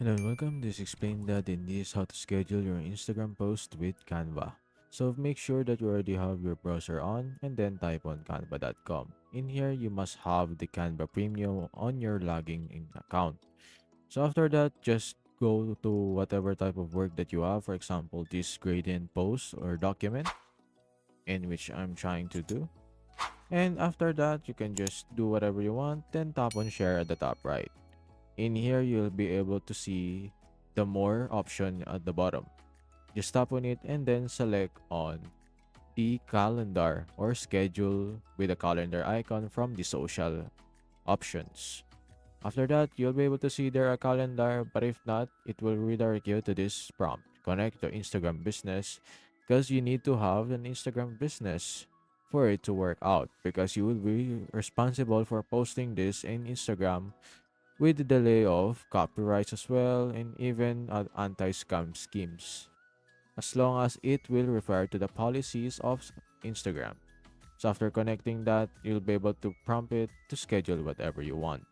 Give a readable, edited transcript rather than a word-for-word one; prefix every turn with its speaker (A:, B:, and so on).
A: Hello and welcome. This explains that in this how to schedule your Instagram post with Canva. So make sure that you already have your browser on and then type on canva.com. In here, you must have the Canva Premium on your logging in account. So after that, just go to whatever type of work that you have. For example, this gradient post or document in which I'm trying to do. And after that, you can just do whatever you want, then tap on share at the top right. In here, you'll be able to see the more option at the bottom. Just tap on it and then select on the calendar or schedule with a calendar icon from the social options. After that, you'll be able to see there a calendar, but if not, it will redirect you to this prompt. Connect to Instagram business because you need to have an Instagram business for it to work out because you will be responsible for posting this in Instagram with the delay of copyrights as well and even anti-scam schemes, as long as it will refer to the policies of Instagram. So after connecting that, you'll be able to prompt it to schedule whatever you want.